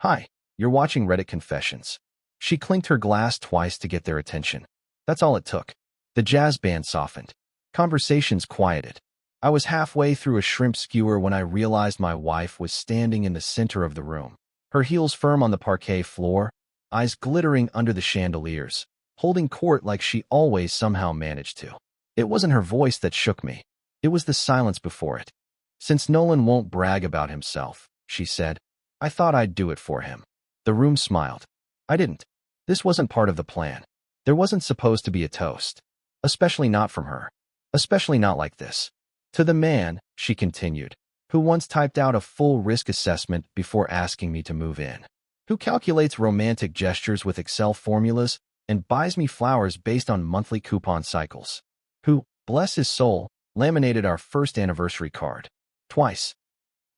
Hi, you're watching Reddit Confessions. She clinked her glass twice to get their attention. That's all it took. The jazz band softened. Conversations quieted. I was halfway through a shrimp skewer when I realized my wife was standing in the center of the room, her heels firm on the parquet floor, eyes glittering under the chandeliers, holding court like she always somehow managed to. It wasn't her voice that shook me. It was the silence before it. "Since Nolan won't brag about himself," she said, "I thought I'd do it for him." The room smiled. I didn't. This wasn't part of the plan. There wasn't supposed to be a toast. Especially not from her. Especially not like this. "To the man," she continued, "who once typed out a full risk assessment before asking me to move in. Who calculates romantic gestures with Excel formulas and buys me flowers based on monthly coupon cycles. Who, bless his soul, laminated our first anniversary card. Twice."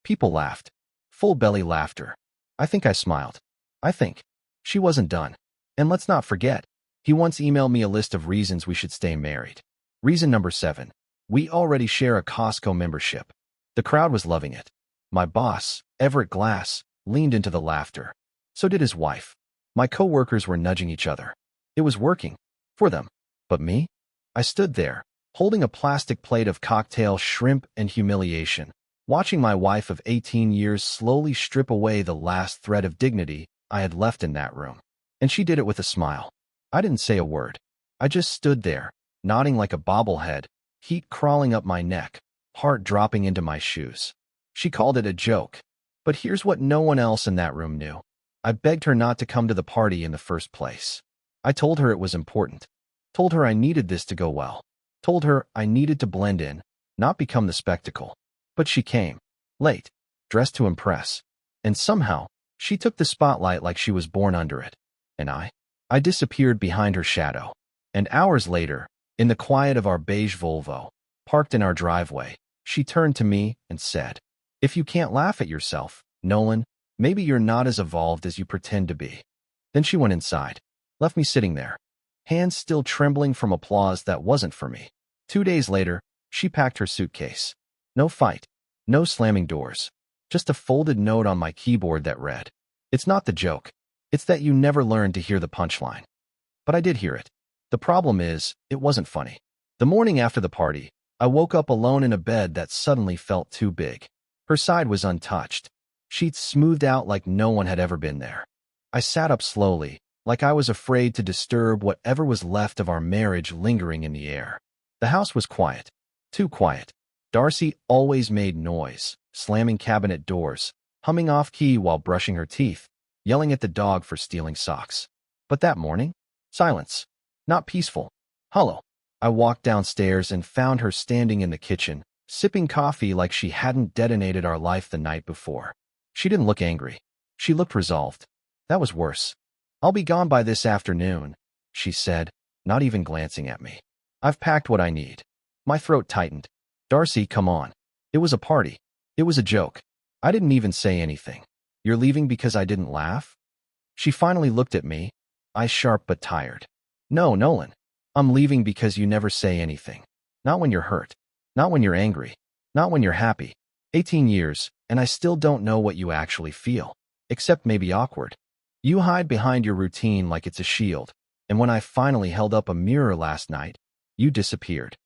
People laughed. Full belly laughter. I think I smiled. I think. She wasn't done. "And let's not forget, he once emailed me a list of reasons we should stay married. Reason number 7. We already share a Costco membership." The crowd was loving it. My boss, Everett Glass, leaned into the laughter. So did his wife. My co-workers were nudging each other. It was working. For them. But me? I stood there, holding a plastic plate of cocktail shrimp and humiliation, watching my wife of 18 years slowly strip away the last thread of dignity I had left in that room. And she did it with a smile. I didn't say a word. I just stood there, nodding like a bobblehead, heat crawling up my neck, heart dropping into my shoes. She called it a joke. But here's what no one else in that room knew. I begged her not to come to the party in the first place. I told her it was important. Told her I needed this to go well. Told her I needed to blend in, not become the spectacle. But she came. Late. Dressed to impress. And somehow, she took the spotlight like she was born under it. And I disappeared behind her shadow. And hours later, in the quiet of our beige Volvo, parked in our driveway, she turned to me and said, "If you can't laugh at yourself, Nolan, maybe you're not as evolved as you pretend to be." Then she went inside, left me sitting there, hands still trembling from applause that wasn't for me. 2 days later, she packed her suitcase. No fight, no slamming doors, just a folded note on my keyboard that read, "It's not the joke. It's that you never learned to hear the punchline." But I did hear it. The problem is, it wasn't funny. The morning after the party, I woke up alone in a bed that suddenly felt too big. Her side was untouched, sheets smoothed out like no one had ever been there. I sat up slowly, like I was afraid to disturb whatever was left of our marriage lingering in the air. The house was quiet. Too quiet. Darcy always made noise, slamming cabinet doors, humming off-key while brushing her teeth, yelling at the dog for stealing socks. But that morning, silence. Not peaceful. Hollow. I walked downstairs and found her standing in the kitchen, sipping coffee like she hadn't detonated our life the night before. She didn't look angry. She looked resolved. That was worse. "I'll be gone by this afternoon," she said, not even glancing at me. "I've packed what I need." My throat tightened. "Darcy, come on." It was a party. It was a joke. I didn't even say anything. "You're leaving because I didn't laugh?" She finally looked at me, eyes sharp but tired. "No, Nolan. I'm leaving because you never say anything. Not when you're hurt. Not when you're angry. Not when you're happy. 18 years, and I still don't know what you actually feel. Except maybe awkward. You hide behind your routine like it's a shield, and when I finally held up a mirror last night, you disappeared."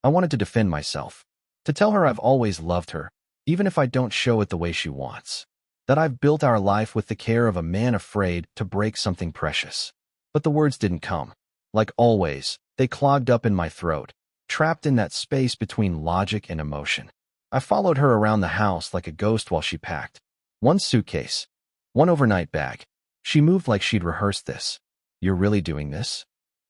I wanted to defend myself. To tell her I've always loved her, even if I don't show it the way she wants. That I've built our life with the care of a man afraid to break something precious. But the words didn't come. Like always, they clogged up in my throat, trapped in that space between logic and emotion. I followed her around the house like a ghost while she packed. One suitcase. One overnight bag. She moved like she'd rehearsed this. "You're really doing this?"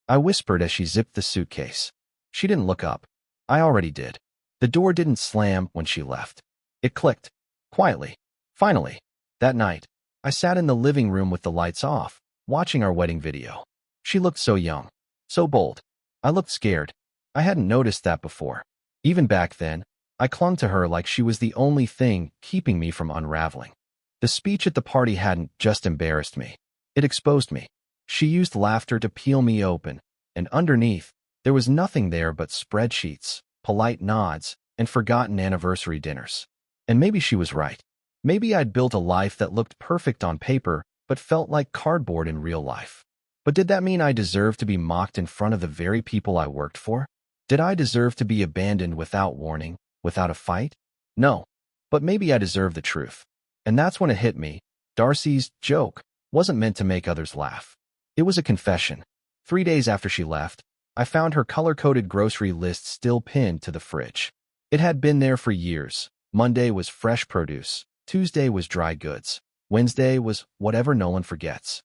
I whispered as she zipped the suitcase. She didn't look up. I already did. The door didn't slam when she left. It clicked. Quietly. Finally. That night, I sat in the living room with the lights off, watching our wedding video. She looked so young. So bold. I looked scared. I hadn't noticed that before. Even back then, I clung to her like she was the only thing keeping me from unraveling. The speech at the party hadn't just embarrassed me. It exposed me. She used laughter to peel me open, and underneath, there was nothing there but spreadsheets, polite nods, and forgotten anniversary dinners. And maybe she was right. Maybe I'd built a life that looked perfect on paper, but felt like cardboard in real life. But did that mean I deserved to be mocked in front of the very people I worked for? Did I deserve to be abandoned without warning, without a fight? No. But maybe I deserved the truth. And that's when it hit me. Darcy's joke wasn't meant to make others laugh. It was a confession. 3 days after she left, I found her color-coded grocery list still pinned to the fridge. It had been there for years. Monday was fresh produce. Tuesday was dry goods. Wednesday was whatever Nolan forgets.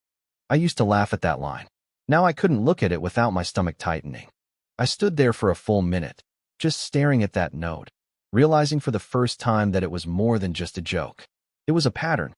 I used to laugh at that line. Now I couldn't look at it without my stomach tightening. I stood there for a full minute, just staring at that note, realizing for the first time that it was more than just a joke. It was a pattern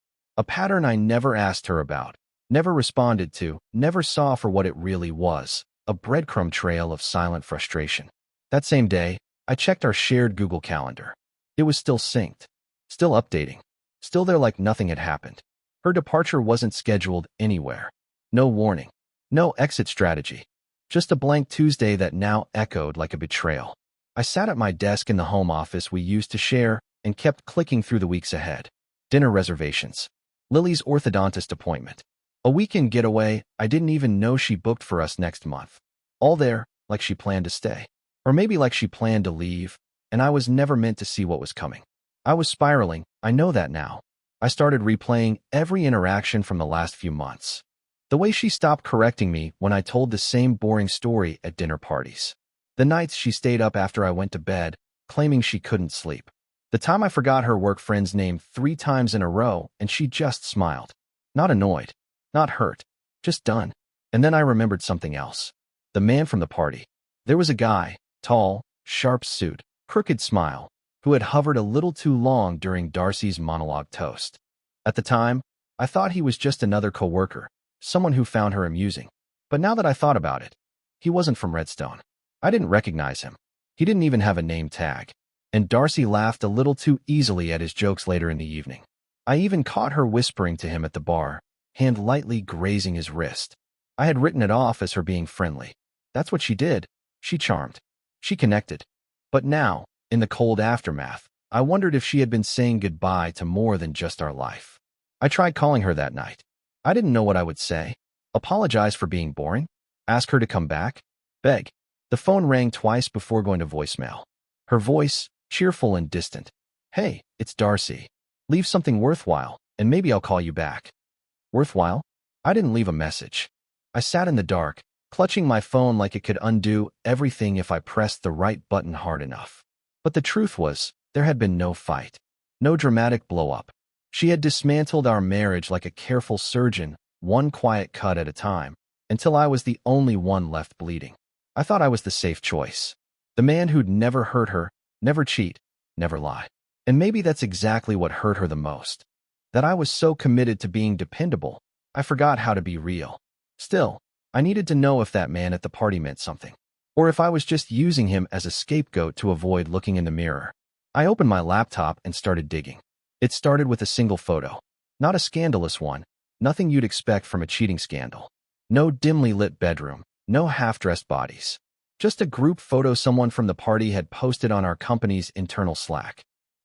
I never asked her about, never responded to, never saw for what it really was, a breadcrumb trail of silent frustration. That same day, I checked our shared Google Calendar. It was still synced, still updating, still there like nothing had happened. Her departure wasn't scheduled anywhere. No warning, no exit strategy. Just a blank Tuesday that now echoed like a betrayal. I sat at my desk in the home office we used to share and kept clicking through the weeks ahead. Dinner reservations. Lily's orthodontist appointment. A weekend getaway I didn't even know she booked for us next month. All there, like she planned to stay. Or maybe like she planned to leave, and I was never meant to see what was coming. I was spiraling, I know that now. I started replaying every interaction from the last few months. The way she stopped correcting me when I told the same boring story at dinner parties. The nights she stayed up after I went to bed, claiming she couldn't sleep. The time I forgot her work friend's name 3 times in a row and she just smiled. Not annoyed, not hurt, just done. And then I remembered something else. The man from the party. There was a guy, tall, sharp suit, crooked smile, who had hovered a little too long during Darcy's monologue toast. At the time, I thought he was just another coworker, someone who found her amusing. But now that I thought about it, he wasn't from Redstone. I didn't recognize him. He didn't even have a name tag. And Darcy laughed a little too easily at his jokes later in the evening. I even caught her whispering to him at the bar, hand lightly grazing his wrist. I had written it off as her being friendly. That's what she did. She charmed. She connected. But now, in the cold aftermath, I wondered if she had been saying goodbye to more than just our life. I tried calling her that night. I didn't know what I would say. Apologize for being boring? Ask her to come back? Beg. The phone rang twice before going to voicemail. Her voice, cheerful and distant. Hey, it's Darcy. Leave something worthwhile, and maybe I'll call you back. Worthwhile? I didn't leave a message. I sat in the dark, clutching my phone like it could undo everything if I pressed the right button hard enough. But the truth was, there had been no fight. No dramatic blow-up. She had dismantled our marriage like a careful surgeon, one quiet cut at a time, until I was the only one left bleeding. I thought I was the safe choice. The man who'd never hurt her, never cheat, never lie. And maybe that's exactly what hurt her the most. That I was so committed to being dependable, I forgot how to be real. Still, I needed to know if that man at the party meant something. Or if I was just using him as a scapegoat to avoid looking in the mirror. I opened my laptop and started digging. It started with a single photo. Not a scandalous one. Nothing you'd expect from a cheating scandal. No dimly lit bedroom. No half-dressed bodies. Just a group photo someone from the party had posted on our company's internal Slack.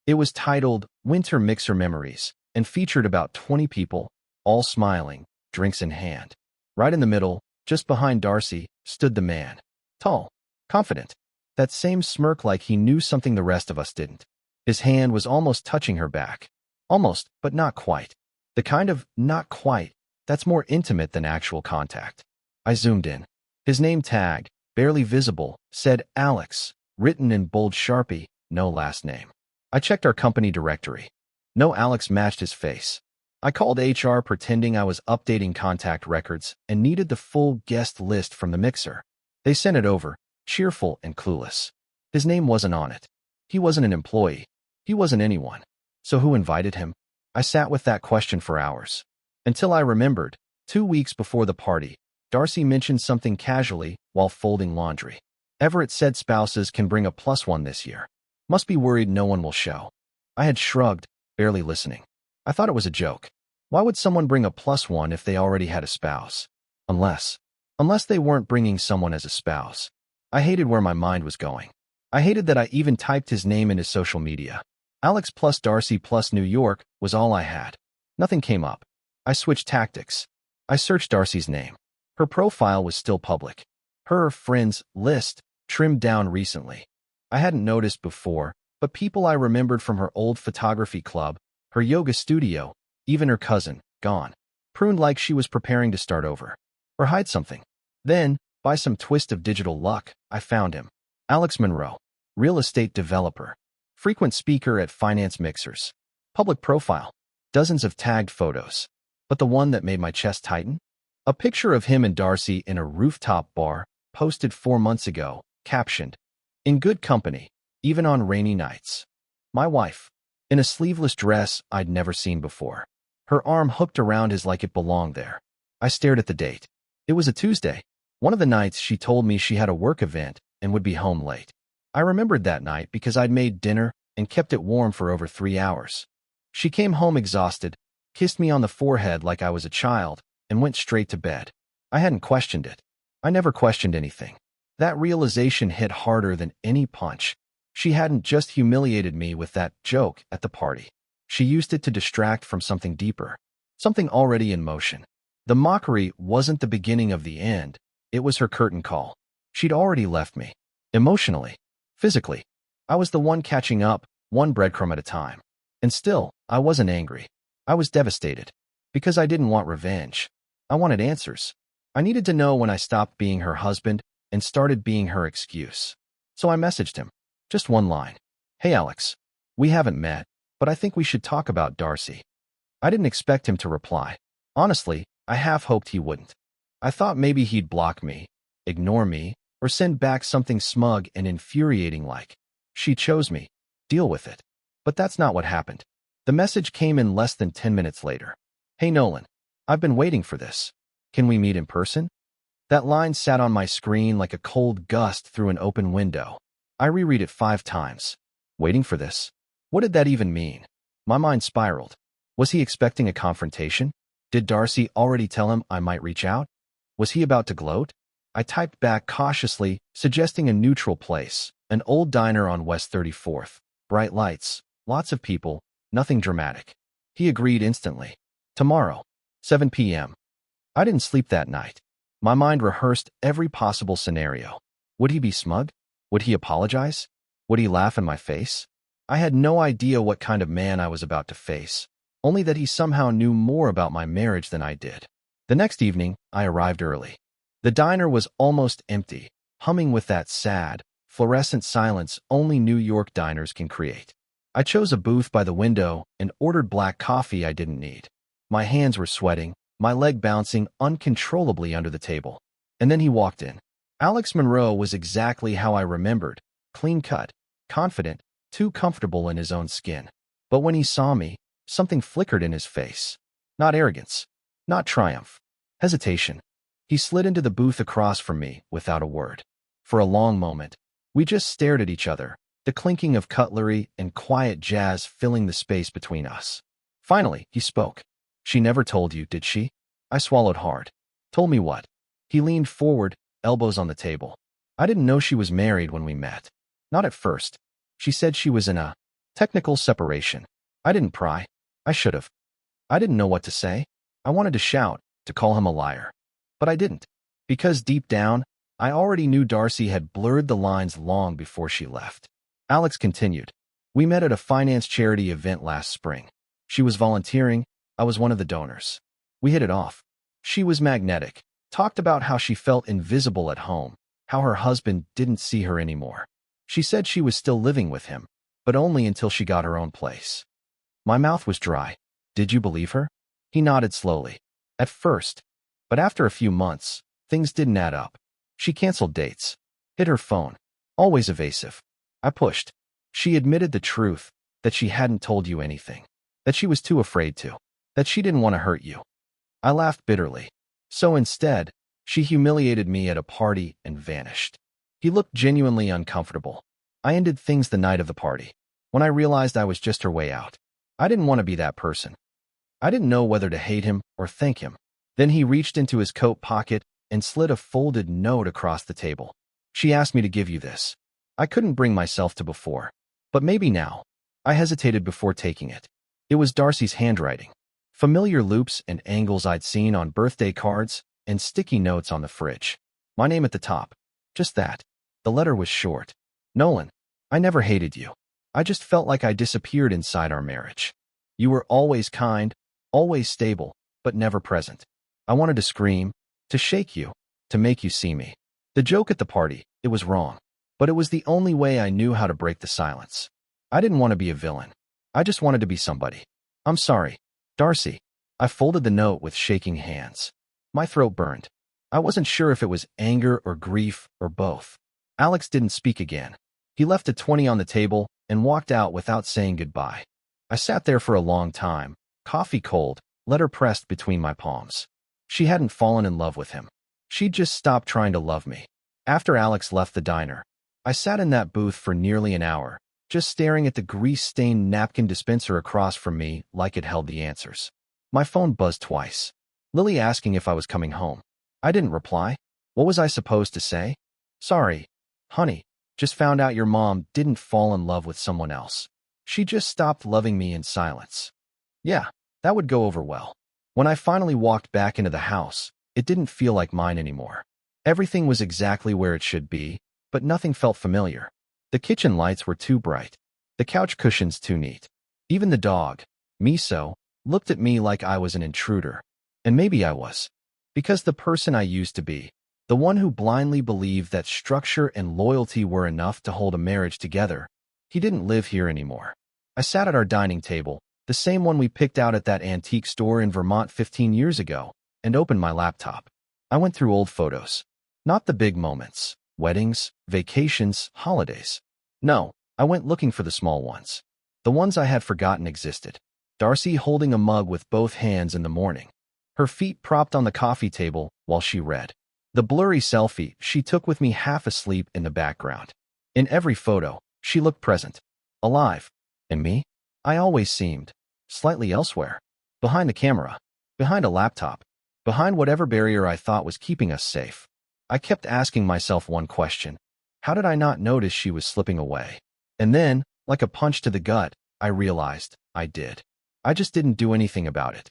It was titled Winter Mixer Memories and featured about 20 people, all smiling, drinks in hand. Right in the middle, just behind Darcy, stood the man. Tall, confident. That same smirk like he knew something the rest of us didn't. His hand was almost touching her back. Almost, but not quite. The kind of not quite that's more intimate than actual contact. I zoomed in. His name tag, barely visible, said Alex, written in bold Sharpie, no last name. I checked our company directory. No Alex matched his face. I called HR pretending I was updating contact records and needed the full guest list from the mixer. They sent it over, cheerful and clueless. His name wasn't on it. He wasn't an employee. He wasn't anyone. So who invited him? I sat with that question for hours. Until I remembered, 2 weeks before the party, Darcy mentioned something casually while folding laundry. Everett said spouses can bring a +1 this year. Must be worried no one will show. I had shrugged, barely listening. I thought it was a joke. Why would someone bring a +1 if they already had a spouse? Unless they weren't bringing someone as a spouse. I hated where my mind was going. I hated that I even typed his name into social media. Alex plus Darcy plus New York was all I had. Nothing came up. I switched tactics. I searched Darcy's name. Her profile was still public. Her friends list trimmed down recently. I hadn't noticed before, but people I remembered from her old photography club, her yoga studio, even her cousin, gone. Pruned like she was preparing to start over. Or hide something. Then, by some twist of digital luck, I found him. Alex Monroe. Real estate developer. Frequent speaker at finance mixers. Public profile. Dozens of tagged photos. But the one that made my chest tighten? A picture of him and Darcy in a rooftop bar, posted 4 months ago, captioned, "In good company, even on rainy nights." My wife. In a sleeveless dress I'd never seen before. Her arm hooked around his like it belonged there. I stared at the date. It was a Tuesday. One of the nights she told me she had a work event and would be home late. I remembered that night because I'd made dinner and kept it warm for over 3 hours. She came home exhausted, kissed me on the forehead like I was a child, and went straight to bed. I hadn't questioned it. I never questioned anything. That realization hit harder than any punch. She hadn't just humiliated me with that joke at the party. She used it to distract from something deeper, something already in motion. The mockery wasn't the beginning of the end. It was her curtain call. She'd already left me. Emotionally. Physically. I was the one catching up, one breadcrumb at a time. And still, I wasn't angry. I was devastated. Because I didn't want revenge. I wanted answers. I needed to know when I stopped being her husband and started being her excuse. So I messaged him. Just one line. "Hey Alex. We haven't met, but I think we should talk about Darcy." I didn't expect him to reply. Honestly, I half hoped he wouldn't. I thought maybe he'd block me, ignore me, or send back something smug and infuriating like, "She chose me. Deal with it." But that's not what happened. The message came in less than 10 minutes later. "Hey Nolan. I've been waiting for this. Can we meet in person?" That line sat on my screen like a cold gust through an open window. I reread it 5 times. Waiting for this? What did that even mean? My mind spiraled. Was he expecting a confrontation? Did Darcy already tell him I might reach out? Was he about to gloat? I typed back cautiously, suggesting a neutral place, an old diner on West 34th. Bright lights, lots of people, nothing dramatic. He agreed instantly. Tomorrow, 7 p.m. I didn't sleep that night. My mind rehearsed every possible scenario. Would he be smug? Would he apologize? Would he laugh in my face? I had no idea what kind of man I was about to face, only that he somehow knew more about my marriage than I did. The next evening, I arrived early. The diner was almost empty, humming with that sad, fluorescent silence only New York diners can create. I chose a booth by the window and ordered black coffee I didn't need. My hands were sweating, my leg bouncing uncontrollably under the table. And then he walked in. Alex Monroe was exactly how I remembered, clean-cut, confident, too comfortable in his own skin. But when he saw me, something flickered in his face. Not arrogance, not triumph, hesitation. He slid into the booth across from me without a word. For a long moment, we just stared at each other, the clinking of cutlery and quiet jazz filling the space between us. Finally, he spoke. "She never told you, did she?" I swallowed hard. "Told me what?" He leaned forward, elbows on the table. "I didn't know she was married when we met. Not at first. She said she was in a technical separation. I didn't pry. I should have. I didn't know what to say. I wanted to shout, to call him a liar. But I didn't. Because deep down, I already knew Darcy had blurred the lines long before she left." Alex continued. "We met at a finance charity event last spring. She was volunteering. I was one of the donors. We hit it off. She was magnetic. Talked about how she felt invisible at home, how her husband didn't see her anymore. She said she was still living with him, but only until she got her own place." My mouth was dry. "Did you believe her?" He nodded slowly. "At first. But after a few months, things didn't add up. She canceled dates. Hid her phone. Always evasive. I pushed. She admitted the truth, that she hadn't told you anything. That she was too afraid to. That she didn't want to hurt you." I laughed bitterly. So instead, she humiliated me at a party and vanished. He looked genuinely uncomfortable. I ended things the night of the party, when I realized I was just her way out. I didn't want to be that person. I didn't know whether to hate him or thank him. Then he reached into his coat pocket and slid a folded note across the table. "She asked me to give you this. I couldn't bring myself to before. But maybe now." I hesitated before taking it. It was Darcy's handwriting. Familiar loops and angles I'd seen on birthday cards and sticky notes on the fridge. My name at the top. Just that. The letter was short. Nolan, I never hated you. I just felt like I disappeared inside our marriage. You were always kind, always stable, but never present. I wanted to scream, to shake you, to make you see me. The joke at the party, it was wrong. But it was the only way I knew how to break the silence. I didn't want to be a villain. I just wanted to be somebody. I'm sorry, Darcy. I folded the note with shaking hands. My throat burned. I wasn't sure if it was anger or grief or both. Alex didn't speak again. He left a 20 on the table and walked out without saying goodbye. I sat there for a long time, coffee cold, letter pressed between my palms. She hadn't fallen in love with him. She'd just stopped trying to love me. After Alex left the diner, I sat in that booth for nearly an hour, just staring at the grease-stained napkin dispenser across from me like it held the answers. My phone buzzed twice. Lily asking if I was coming home. I didn't reply. What was I supposed to say? Sorry, honey, just found out your mom didn't fall in love with someone else. She just stopped loving me in silence. Yeah, that would go over well. When I finally walked back into the house, it didn't feel like mine anymore. Everything was exactly where it should be, but nothing felt familiar. The kitchen lights were too bright. The couch cushions too neat. Even the dog, Miso, looked at me like I was an intruder. And maybe I was. Because the person I used to be, the one who blindly believed that structure and loyalty were enough to hold a marriage together, he didn't live here anymore. I sat at our dining table, the same one we picked out at that antique store in Vermont 15 years ago, and opened my laptop. I went through old photos. Not the big moments, weddings, vacations, holidays. No, I went looking for the small ones. The ones I had forgotten existed. Darcy holding a mug with both hands in the morning. Her feet propped on the coffee table while she read. The blurry selfie she took with me half asleep in the background. In every photo, she looked present, alive. And me? I always seemed slightly elsewhere. Behind the camera. Behind a laptop. Behind whatever barrier I thought was keeping us safe. I kept asking myself one question. How did I not notice she was slipping away? And then, like a punch to the gut, I realized I did. I just didn't do anything about it.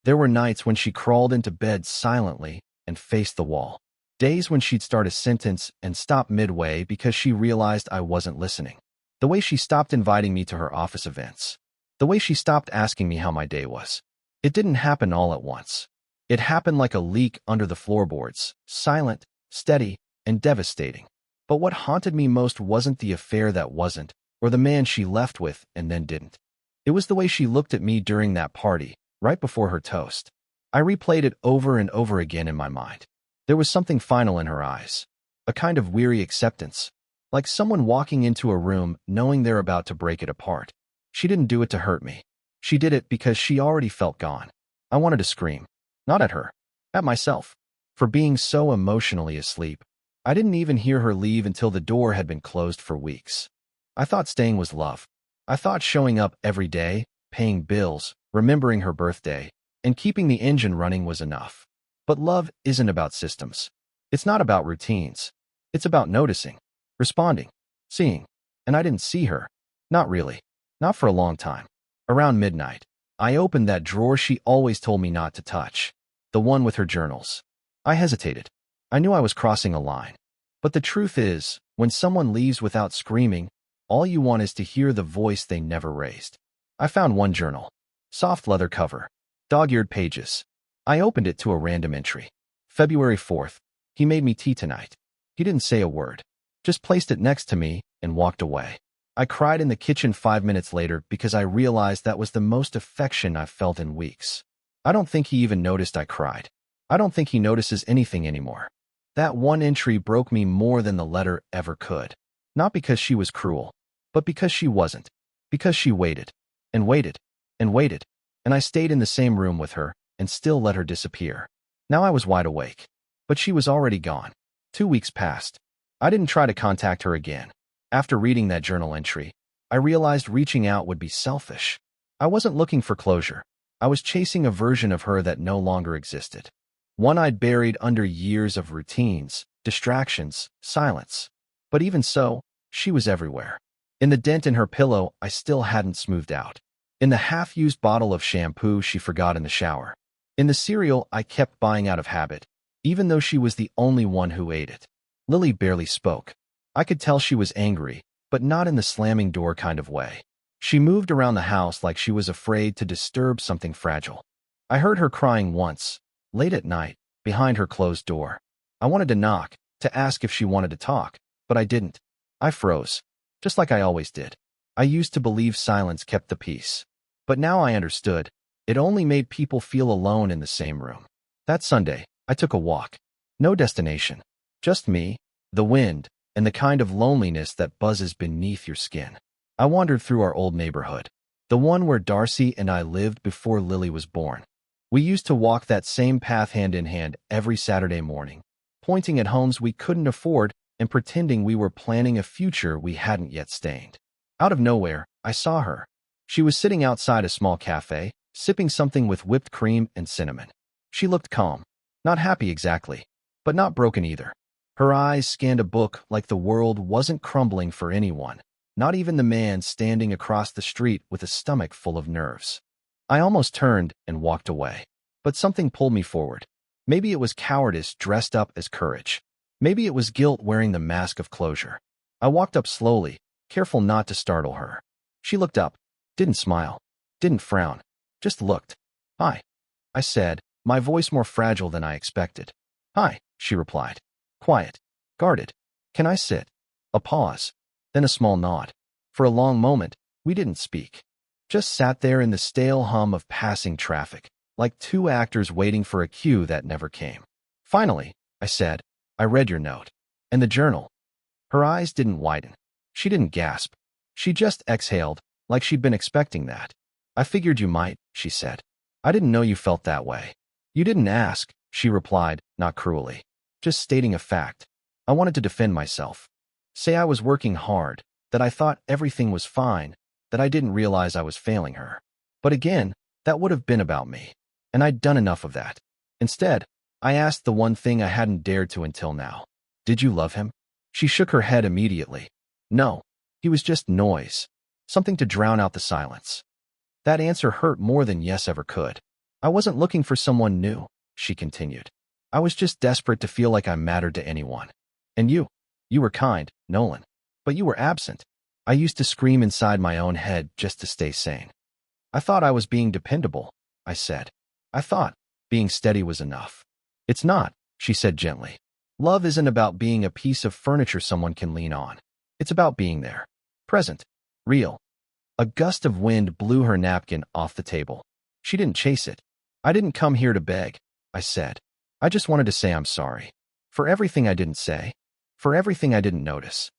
There were nights when she crawled into bed silently and faced the wall. Days when she'd start a sentence and stop midway because she realized I wasn't listening. The way she stopped inviting me to her office events. The way she stopped asking me how my day was. It didn't happen all at once. It happened like a leak under the floorboards, silent, steady, and devastating. But what haunted me most wasn't the affair that wasn't, or the man she left with and then didn't. It was the way she looked at me during that party, right before her toast. I replayed it over and over again in my mind. There was something final in her eyes. A kind of weary acceptance. Like someone walking into a room knowing they're about to break it apart. She didn't do it to hurt me. She did it because she already felt gone. I wanted to scream. Not at her. At myself. For being so emotionally asleep. I didn't even hear her leave until the door had been closed for weeks. I thought staying was love. I thought showing up every day, paying bills, remembering her birthday, and keeping the engine running was enough. But love isn't about systems. It's not about routines. It's about noticing, responding, seeing. And I didn't see her. Not really. Not for a long time. Around midnight, I opened that drawer she always told me not to touch. The one with her journals. I hesitated. I knew I was crossing a line. But the truth is, when someone leaves without screaming, all you want is to hear the voice they never raised. I found one journal. Soft leather cover. Dog-eared pages. I opened it to a random entry. February 4th. He made me tea tonight. He didn't say a word. Just placed it next to me and walked away. I cried in the kitchen 5 minutes later because I realized that was the most affection I've felt in weeks. I don't think he even noticed I cried. I don't think he notices anything anymore. That one entry broke me more than the letter ever could. Not because she was cruel, but because she wasn't. Because she waited, and waited, and waited, and I stayed in the same room with her and still let her disappear. Now I was wide awake, but she was already gone. 2 weeks passed. I didn't try to contact her again. After reading that journal entry, I realized reaching out would be selfish. I wasn't looking for closure. I was chasing a version of her that no longer existed. One I'd buried under years of routines, distractions, silence. But even so, she was everywhere. In the dent in her pillow I still hadn't smoothed out. In the half-used bottle of shampoo she forgot in the shower. In the cereal I kept buying out of habit, even though she was the only one who ate it. Lily barely spoke. I could tell she was angry, but not in the slamming door kind of way. She moved around the house like she was afraid to disturb something fragile. I heard her crying once, late at night, behind her closed door. I wanted to knock, to ask if she wanted to talk, but I didn't. I froze, just like I always did. I used to believe silence kept the peace. But now I understood. It only made people feel alone in the same room. That Sunday, I took a walk. No destination. Just me, the wind, and the kind of loneliness that buzzes beneath your skin. I wandered through our old neighborhood, the one where Darcy and I lived before Lily was born. We used to walk that same path hand in hand every Saturday morning, pointing at homes we couldn't afford and pretending we were planning a future we hadn't yet stained. Out of nowhere, I saw her. She was sitting outside a small cafe, sipping something with whipped cream and cinnamon. She looked calm. Not happy exactly, but not broken either. Her eyes scanned a book like the world wasn't crumbling for anyone, not even the man standing across the street with a stomach full of nerves. I almost turned and walked away, but something pulled me forward. Maybe it was cowardice dressed up as courage. Maybe it was guilt wearing the mask of closure. I walked up slowly, careful not to startle her. She looked up, didn't smile, didn't frown, just looked. "Hi," I said, my voice more fragile than I expected. "Hi," she replied. Quiet, guarded. "Can I sit?" A pause, then a small nod. For a long moment, we didn't speak. Just sat there in the stale hum of passing traffic, like two actors waiting for a cue that never came. Finally, I said, "I read your note. And the journal." Her eyes didn't widen. She didn't gasp. She just exhaled, like she'd been expecting that. "I figured you might," she said. "I didn't know you felt that way." "You didn't ask," she replied, not cruelly. Just stating a fact. I wanted to defend myself. Say I was working hard, that I thought everything was fine, that I didn't realize I was failing her. But again, that would have been about me. And I'd done enough of that. Instead, I asked the one thing I hadn't dared to until now. "Did you love him?" She shook her head immediately. "No. He was just noise. Something to drown out the silence." That answer hurt more than yes ever could. "I wasn't looking for someone new," she continued. "I was just desperate to feel like I mattered to anyone. And you were kind, Nolan. But you were absent." I used to scream inside my own head just to stay sane. "I thought I was being dependable," I said. "I thought being steady was enough." "It's not," she said gently. "Love isn't about being a piece of furniture someone can lean on. It's about being there. Present. Real." A gust of wind blew her napkin off the table. She didn't chase it. "I didn't come here to beg," I said. "I just wanted to say I'm sorry. For everything I didn't say. For everything I didn't notice."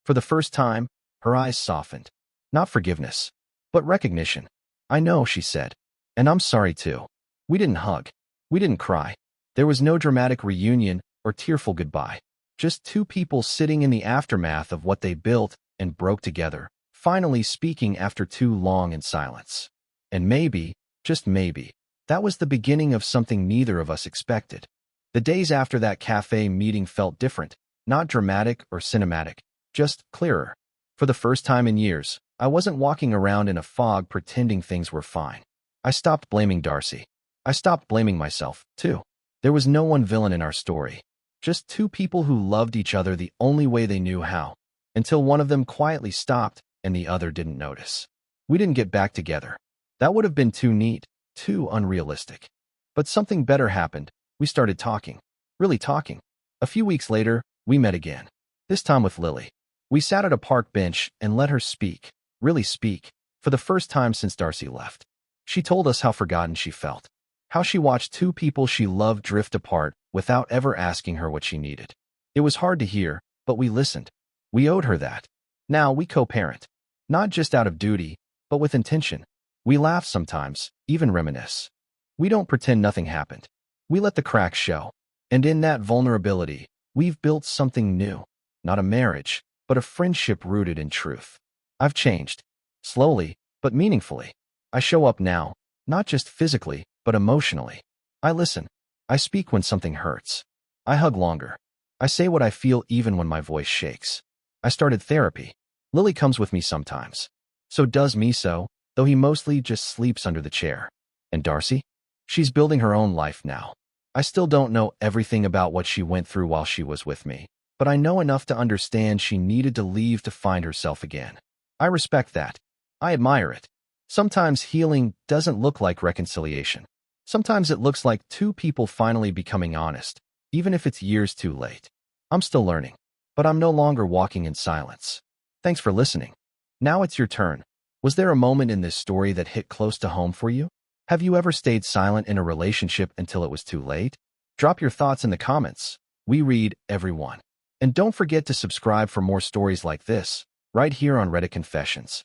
For the first time, her eyes softened. Not forgiveness, but recognition. "I know," she said. "And I'm sorry too." We didn't hug. We didn't cry. There was no dramatic reunion or tearful goodbye. Just two people sitting in the aftermath of what they built and broke together, finally speaking after too long in silence. And maybe, just maybe, that was the beginning of something neither of us expected. The days after that cafe meeting felt different, not dramatic or cinematic, just clearer. For the first time in years, I wasn't walking around in a fog pretending things were fine. I stopped blaming Darcy. I stopped blaming myself, too. There was no one villain in our story. Just two people who loved each other the only way they knew how, until one of them quietly stopped and the other didn't notice. We didn't get back together. That would have been too neat, too unrealistic. But something better happened. We started talking. Really talking. A few weeks later, we met again. This time with Lily. We sat at a park bench and let her speak, really speak, for the first time since Darcy left. She told us how forgotten she felt. How she watched two people she loved drift apart without ever asking her what she needed. It was hard to hear, but we listened. We owed her that. Now we co-parent. Not just out of duty, but with intention. We laugh sometimes, even reminisce. We don't pretend nothing happened. We let the cracks show. And in that vulnerability, we've built something new. Not a marriage, but a friendship rooted in truth. I've changed. Slowly, but meaningfully. I show up now, not just physically, but emotionally. I listen. I speak when something hurts. I hug longer. I say what I feel even when my voice shakes. I started therapy. Lily comes with me sometimes. So does Miso, though he mostly just sleeps under the chair. And Darcy? She's building her own life now. I still don't know everything about what she went through while she was with me, but I know enough to understand she needed to leave to find herself again. I respect that. I admire it. Sometimes healing doesn't look like reconciliation. Sometimes it looks like two people finally becoming honest, even if it's years too late. I'm still learning, but I'm no longer walking in silence. Thanks for listening. Now it's your turn. Was there a moment in this story that hit close to home for you? Have you ever stayed silent in a relationship until it was too late? Drop your thoughts in the comments. We read every one. And don't forget to subscribe for more stories like this, right here on Reddit Confessions.